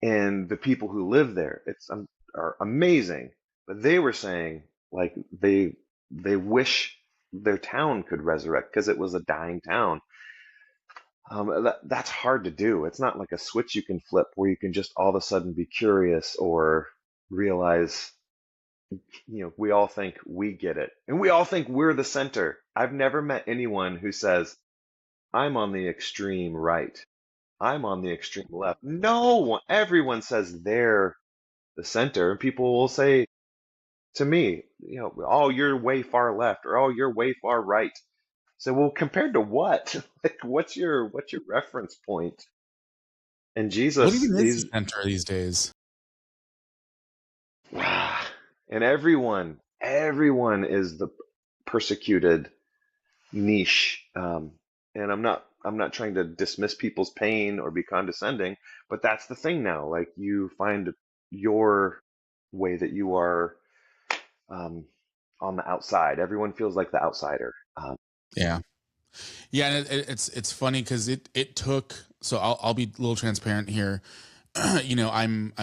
and the people who live there are amazing, but they were saying like they wish their town could resurrect because it was a dying town. That's hard to do. It's not like a switch you can flip where you can just all of a sudden be curious or realize we all think we get it, and we all think we're the center. I've never met anyone who says, I'm on the extreme right. I'm on the extreme left. No one, everyone says they're the center. And people will say to me, oh, you're way far left, or oh, you're way far right. So, well, compared to what? Like, what's your reference point? And What Jesus, even is the he's center these days? and everyone is the persecuted niche. And I'm not trying to dismiss people's pain or be condescending, but that's the thing now. Like, you find your way that you are, um, on the outside. Everyone feels like the outsider. Yeah. Yeah, and it's funny because it took. So I'll be a little transparent here. I'm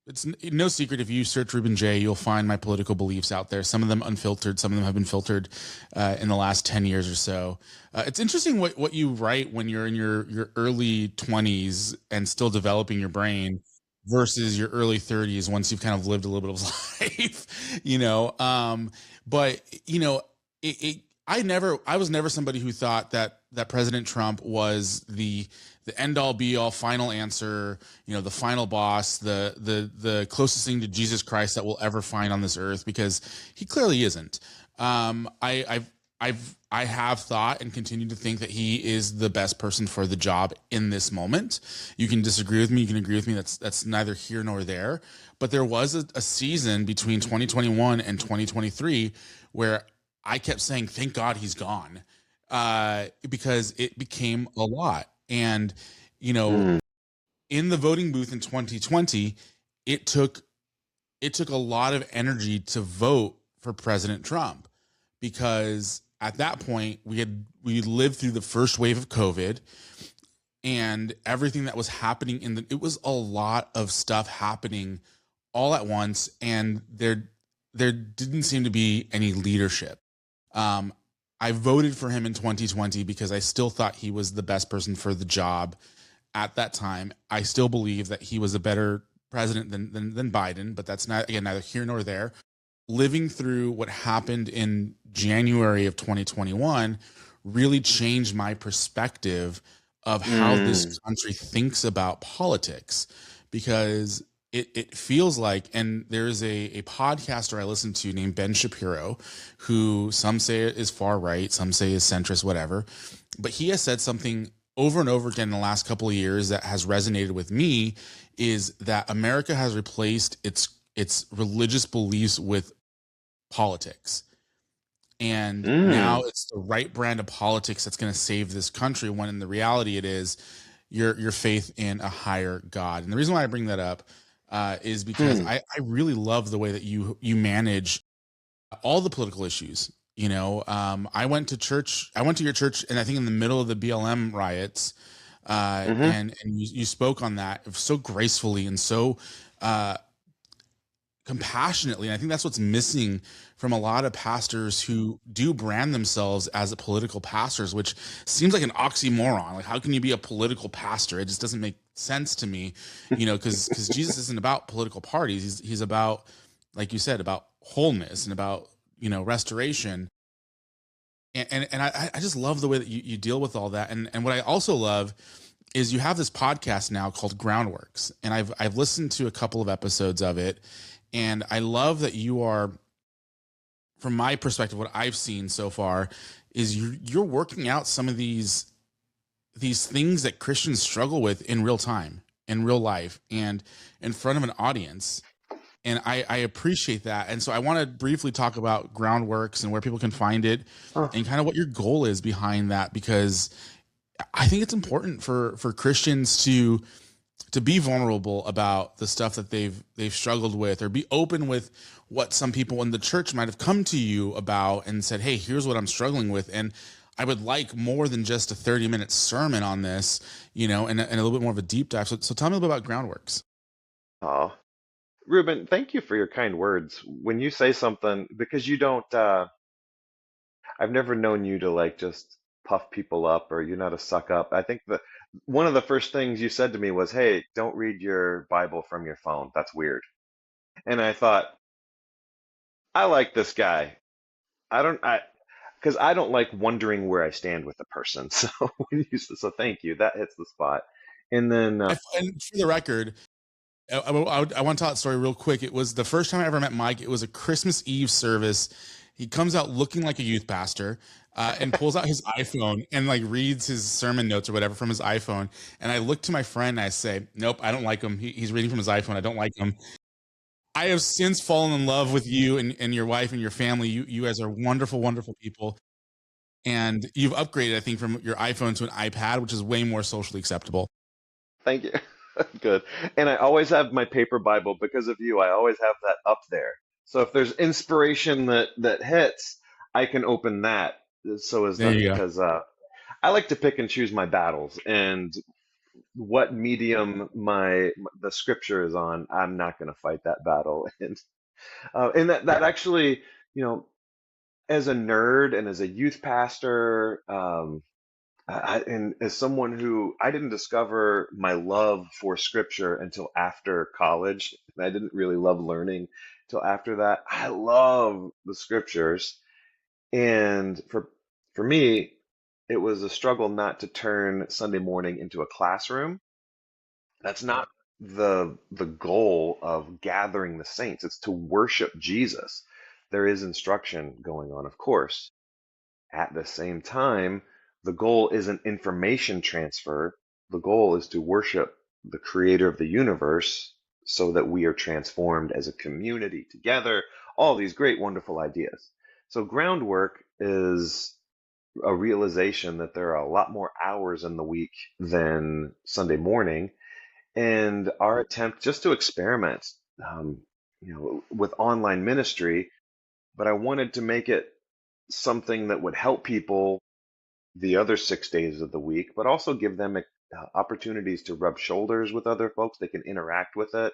it's no secret if you search Ruben J, you'll find my political beliefs out there. Some of them unfiltered, some of them have been filtered in the last 10 years or so. It's interesting what you write when you're in your early 20s and still developing your brain versus your early 30s once you've kind of lived a little bit of life, but I was never somebody who thought that President Trump was the end all be all final answer, the final boss, the closest thing to Jesus Christ that we'll ever find on this earth, because he clearly isn't. I have thought and continue to think that he is the best person for the job in this moment. You can disagree with me, you can agree with me. That's neither here nor there. But there was a season between 2021 and 2023 where I kept saying, "Thank God he's gone," because it became a lot. And you know, Mm, in the voting booth in 2020, it took a lot of energy to vote for President Trump, because at that point we lived through the first wave of COVID, and everything that was happening it was a lot of stuff happening all at once, and there didn't seem to be any leadership. um I voted for him in 2020 because I still thought he was the best person for the job at that time. I still believe that he was a better president than Biden, but that's not, again, neither here nor there. Living through what happened in January of 2021 really changed my perspective of how this mm, country thinks about politics, because it feels like, and there's a podcaster I listen to named Ben Shapiro, who some say is far right, some say is centrist, whatever, but he has said something over and over again in the last couple of years that has resonated with me, is that America has replaced its religious beliefs with politics. And now mm. it's the right brand of politics that's going to save this country, when in the reality it is your faith in a higher God. And the reason why I bring that up is because Hmm. I really love the way that you manage all the political issues. I went to church. I went to your church, and I think in the middle of the BLM riots, Hmm. and you spoke on that so gracefully and so uh, compassionately. And I think that's what's missing from a lot of pastors who do brand themselves as a political pastors, which seems like an oxymoron. Like, how can you be a political pastor? It just doesn't make sense to me, because Jesus isn't about political parties. He's about, like you said, about wholeness and about restoration. And I just love the way that you deal with all that. And what I also love is you have this podcast now called Groundworks, and I've listened to a couple of episodes of it, and I love that you are, from my perspective, what I've seen so far is you're working out some of these things that Christians struggle with in real time, in real life, and in front of an audience. And I appreciate that. And so I want to briefly talk about Groundworks and where people can find it, Oh, and kind of what your goal is behind that, because I think it's important for Christians to be vulnerable about the stuff that they've struggled with, or be open with what some people in the church might have come to you about and said, "Hey, here's what I'm struggling with, and I would like more than just a 30-minute sermon on this, and a little bit more of a deep dive." So tell me a little bit about Groundworks. oh. Ruben, thank you for your kind words. When you say something, because you don't, I've never known you to like just puff people up, or you're not a suck up. I think that one of the first things you said to me was, "Hey, don't read your Bible from your phone. That's weird." And I thought, I like this guy. I because I don't like wondering where I stand with a person. So so thank you. That hits the spot. And then And for the record, I want to tell that story real quick. It was the first time I ever met Mike. It was a Christmas Eve service. He comes out looking like a youth pastor, and pulls out his iPhone and like reads his sermon notes or whatever from his iPhone. And I look to my friend and I say, "Nope, I don't like him. He's reading from his iPhone. I don't like him." I have since fallen in love with you and your wife and your family. You guys are wonderful, wonderful people. And you've upgraded, I think, from your iPhone to an iPad, which is way more socially acceptable. thank you. Good. And I always have my paper Bible because of you. I always have that up there. So if there's inspiration that hits, I can open that. So is There that you go. because I like to pick and choose my battles, and what medium the scripture is on, I'm not going to fight that battle. And that actually, you know, as a nerd and as a youth pastor, and as someone who I didn't discover my love for scripture until after college, and I didn't really love learning until after that. I love the scriptures, and for me, it was a struggle not to turn Sunday morning into a classroom. That's not the goal of gathering the saints. It's to worship Jesus. There is instruction going on, of course. At the same time, the goal isn't information transfer. The goal is to worship the creator of the universe so that we are transformed as a community together. All these great, wonderful ideas. So, groundwork is a realization that there are a lot more hours in the week than Sunday morning, and our attempt just to experiment, um, with online ministry. But I wanted to make it something that would help people the other 6 days of the week, but also give them opportunities to rub shoulders with other folks. They can interact with it.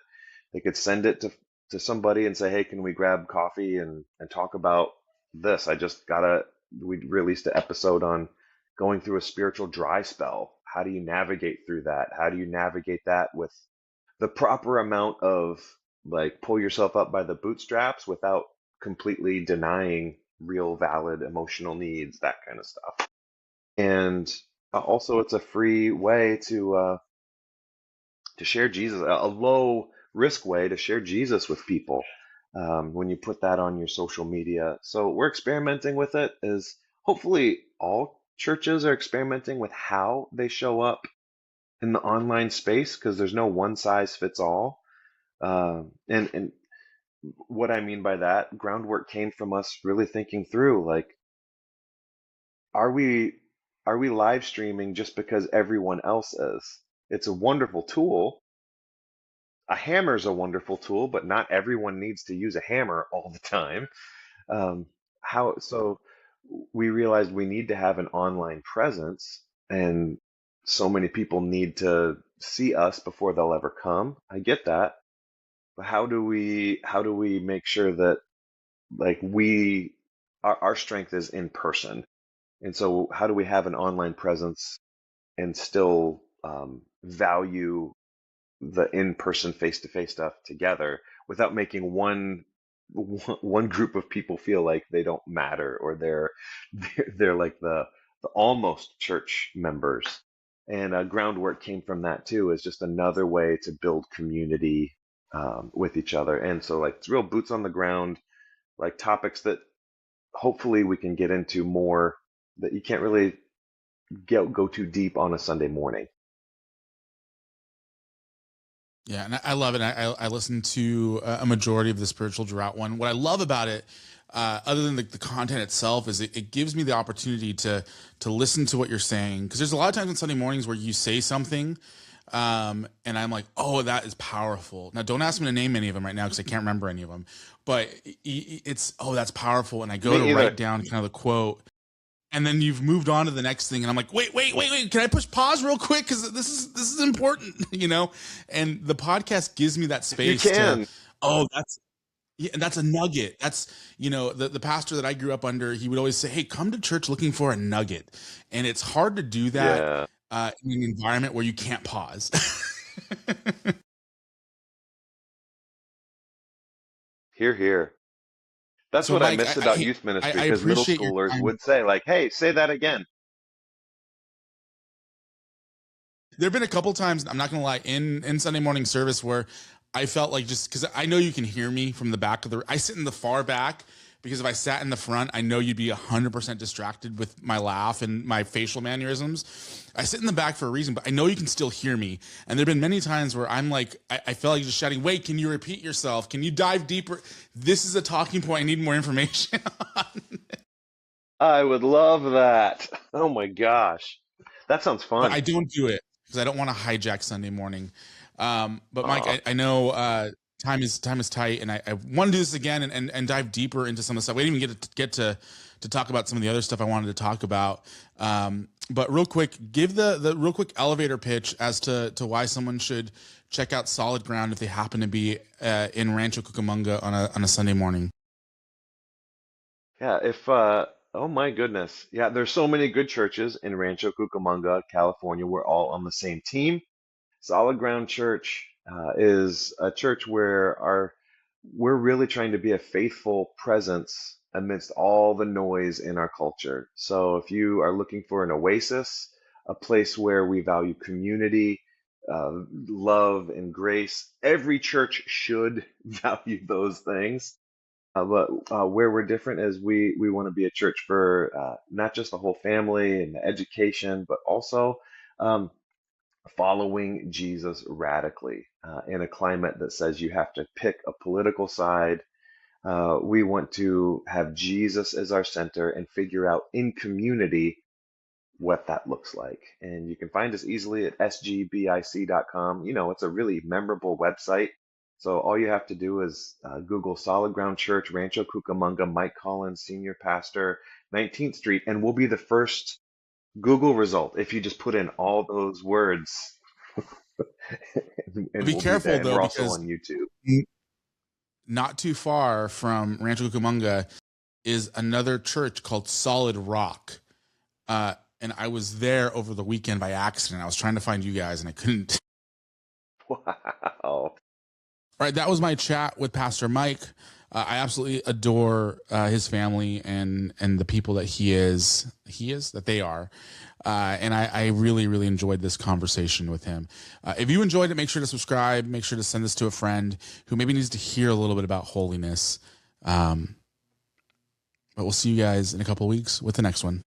They could send it to somebody and say, "Hey, can we grab coffee and talk about this? We released an episode on going through a spiritual dry spell. How do you navigate through that? How do you navigate that with the proper amount of, like, pull yourself up by the bootstraps without completely denying real valid emotional needs, that kind of stuff. And also, it's a free way to share Jesus, a low risk way to share Jesus with people, when you put that on your social media. So we're experimenting with it, as hopefully all churches are experimenting with how they show up in the online space, because there's no one size fits all. And what I mean by that, groundwork came from us really thinking through, like, are we are we live streaming just because everyone else is? It's a wonderful tool. A hammer is a wonderful tool, but not everyone needs to use a hammer all the time. Um, how so? We realized we need to have an online presence, and so many people need to see us before they'll ever come. I get that, but how do we make sure that, like, our strength is in person? And so, how do we have an online presence and still value the in-person, face-to-face stuff together without making one group of people feel like they don't matter, or they're like the almost church members? And groundwork came from that too, is just another way to build community with each other. And so, like, it's real boots on the ground, like topics that hopefully we can get into more, that you can't really go too deep on a Sunday morning. Yeah, and I love it. I listen to a majority of the spiritual drought one. What I love about it, other than the content itself, is it gives me the opportunity to listen to what you're saying. Because there's a lot of times on Sunday mornings where you say something, and I'm like, oh, that is powerful. Now, don't ask me to name any of them right now because I can't remember any of them. But it's, oh, that's powerful, and I go to Me write either. down kind of the quote, and then you've moved on to the next thing, and I'm like, wait, can I push pause real quick, because this is important, and the podcast gives me that You space to, can. oh, that's, yeah, and that's a nugget. That's, the pastor that I grew up under, he would always say, hey, come to church looking for a nugget, and it's hard to do that Yeah. in an environment where you can't pause. Here, here. That's So what I Mike, miss about youth ministry I because middle appreciate your schoolers time. would say like, "Hey, say that again." There have been a couple times, I'm not gonna lie, in Sunday morning service where I felt like, just because I know you can hear me from the back of the, I sit in the far back because if I sat in the front, I know you'd be 100% distracted with my laugh and my facial mannerisms. I sit in the back for a reason, but I know you can still hear me. And there've been many times where I'm like, I feel like just shouting, "Wait, can you repeat yourself? Can you dive deeper? This is a talking point. I need more information." I would love that. Oh my gosh. That sounds But fun. I don't do it because I don't want to hijack Sunday morning. But Mike, Aw. I know time is tight, and I want to do this again and dive deeper into some of the stuff. We didn't even get to talk about some of the other stuff I wanted to talk about. But real quick, give the real quick elevator pitch as to why someone should check out Solid Ground if they happen to be in Rancho Cucamonga on a Sunday morning. Yeah, if oh my goodness. Yeah, there's so many good churches in Rancho Cucamonga, California. We're all on the same team. Solid Ground Church is a church where we're really trying to be a faithful presence amidst all the noise in our culture. So if you are looking for an oasis, a place where we value community, love, and grace, every church should value those things. But where we're different is we want to be a church for not just the whole family and the education, but also um, following Jesus radically in a climate that says you have to pick a political side. We want to have Jesus as our center and figure out in community what that looks like. And you can find us easily at sgbic.com. You know, it's a really memorable website. So all you have to do is Google Solid Ground Church, Rancho Cucamonga, Mike Collins, Senior Pastor, 19th Street, and we'll be the first Google result if you just put in all those words, and Be we'll be there. careful And though, we're also because on YouTube. not too far from Rancho Cucamonga is another church called Solid Rock. And I was there over the weekend by accident. I was trying to find you guys and I couldn't. Wow. All right, that was my chat with Pastor Mike. I absolutely adore his family and the people that they are. And I really, really enjoyed this conversation with him. If you enjoyed it, make sure to subscribe. Make sure to send this to a friend who maybe needs to hear a little bit about holiness. But we'll see you guys in a couple of weeks with the next one.